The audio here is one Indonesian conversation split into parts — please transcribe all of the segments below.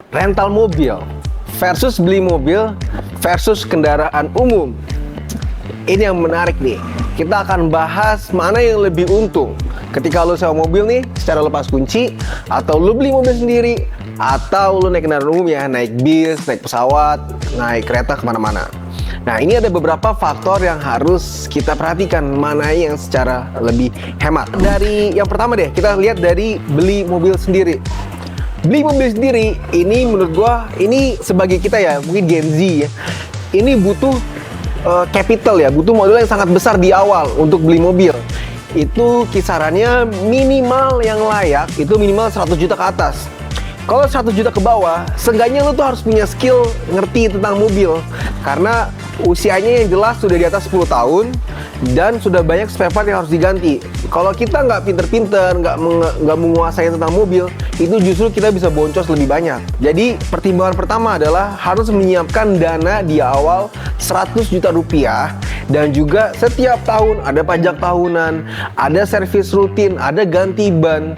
rental mobil versus beli mobil versus kendaraan umum. Ini yang menarik nih. Kita akan bahas mana yang lebih untung ketika lo sewa mobil nih secara lepas kunci, atau lo beli mobil sendiri, atau lo naik kendaraan umum ya, naik bis, naik pesawat, naik kereta kemana-mana. Nah, ini ada beberapa faktor yang harus kita perhatikan mana yang secara lebih hemat. Dari yang pertama deh, kita lihat dari beli mobil sendiri. Beli mobil sendiri, ini menurut gua, ini sebagai kita ya, mungkin Gen Z ya, ini butuh capital ya, butuh modal yang sangat besar di awal untuk beli mobil. Itu kisarannya minimal yang layak, itu minimal 100 juta ke atas. Kalau 100 juta ke bawah, seenggaknya lo tuh harus punya skill ngerti tentang mobil. Karena usianya yang jelas sudah di atas 10 tahun, dan sudah banyak spare part yang harus diganti. Kalau kita nggak pinter-pinter, nggak menguasai tentang mobil, itu justru kita bisa boncos lebih banyak. Jadi pertimbangan pertama adalah harus menyiapkan dana di awal 100 juta rupiah, dan juga setiap tahun ada pajak tahunan, ada servis rutin, ada ganti ban.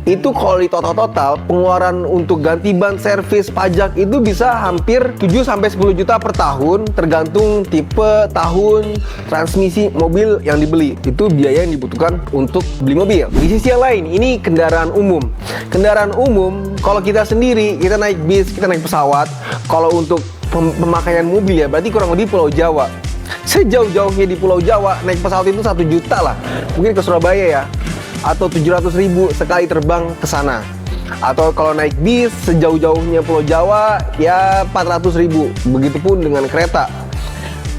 Itu kalau di total pengeluaran untuk ganti ban, servis, pajak itu bisa hampir 7-10 juta per tahun, tergantung tipe, tahun, transmisi mobil yang dibeli. Itu biaya yang dibutuhkan untuk beli mobil. Di sisi yang lain, ini kendaraan umum. Kendaraan umum, kalau kita sendiri, kita naik bis, kita naik pesawat, kalau untuk pemakaian mobil ya, berarti kurang lebih Pulau Jawa. Sejauh-jauhnya di Pulau Jawa, naik pesawat itu 1 juta lah. Mungkin ke Surabaya ya, atau 700.000 sekali terbang ke sana. Atau kalau naik bis, sejauh-jauhnya Pulau Jawa, ya 400.000. Begitupun dengan kereta.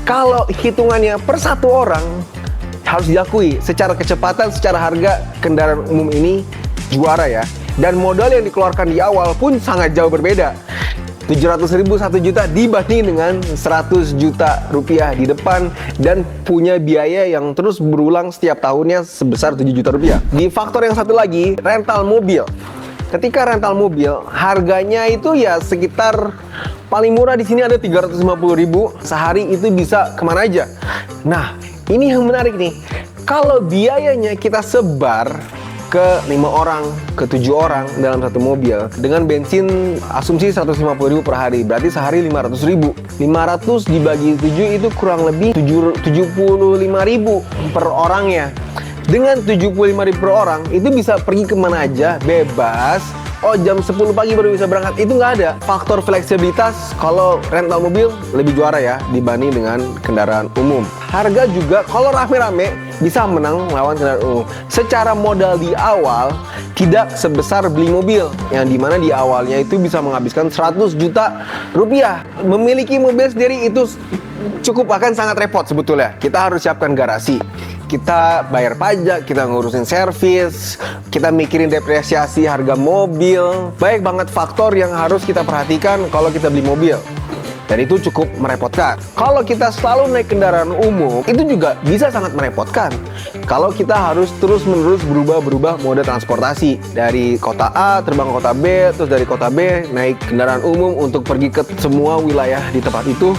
Kalau hitungannya per satu orang, harus diakui, secara kecepatan, secara harga, kendaraan umum ini juara ya. Dan modal yang dikeluarkan di awal pun sangat jauh berbeda. 700.000 1 juta dibanding dengan 100 juta rupiah di depan, dan punya biaya yang terus berulang setiap tahunnya sebesar 7 juta rupiah. Di faktor yang satu lagi, rental mobil. Ketika rental mobil, harganya itu ya sekitar paling murah di sini ada 350.000 sehari, itu bisa kemana aja. Nah, ini yang menarik nih. Kalau biayanya kita sebar ke 5 orang, ke 7 orang dalam satu mobil, dengan bensin asumsi 150.000 per hari, berarti sehari 500.000. 500 dibagi 7 itu kurang lebih 75.000 per orangnya. Dengan 75.000 per orang, itu bisa pergi kemana aja, bebas. Oh, jam 10 pagi baru bisa berangkat, itu nggak ada. Faktor fleksibilitas kalau rental mobil lebih juara ya dibanding dengan kendaraan umum. Harga juga kalau rame-rame bisa menang melawan kendaraan umum. Secara modal di awal tidak sebesar beli mobil, yang dimana di awalnya itu bisa menghabiskan 100 juta rupiah. Memiliki mobil sendiri itu cukup akan sangat repot sebetulnya. Kita harus siapkan garasi, kita bayar pajak, kita ngurusin servis, kita mikirin depresiasi harga mobil. Banyak banget faktor yang harus kita perhatikan kalau kita beli mobil, dan itu cukup merepotkan. Kalau kita selalu naik kendaraan umum, itu juga bisa sangat merepotkan. Kalau kita harus terus-menerus berubah moda transportasi. Dari kota A terbang ke kota B, terus dari kota B naik kendaraan umum untuk pergi ke semua wilayah di tempat itu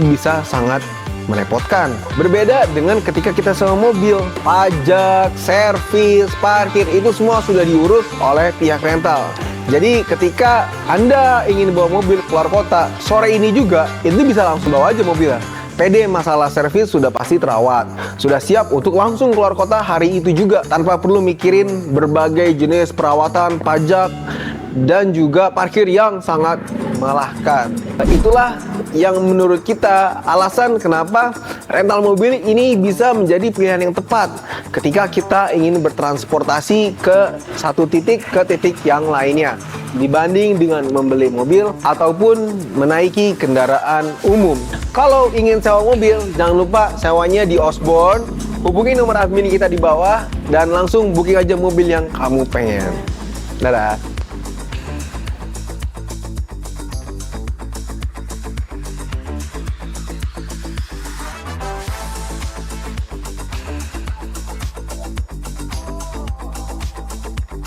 bisa sangat merepotkan. Berbeda dengan ketika kita sewa mobil, pajak, servis, parkir, itu semua sudah diurus oleh pihak rental. Jadi ketika Anda ingin bawa mobil keluar kota sore ini juga, itu bisa langsung bawa aja mobilnya. PD masalah servis sudah pasti terawat, sudah siap untuk langsung keluar kota hari itu juga, tanpa perlu mikirin berbagai jenis perawatan, pajak, dan juga parkir yang sangat melelahkan. Itulah yang menurut kita alasan kenapa rental mobil ini bisa menjadi pilihan yang tepat ketika kita ingin bertransportasi ke satu titik ke titik yang lainnya, dibanding dengan membeli mobil ataupun menaiki kendaraan umum. Kalau ingin sewa mobil, jangan lupa sewanya di Osborne. Hubungi nomor admin kita di bawah dan langsung booking aja mobil yang kamu pengen. Dadah.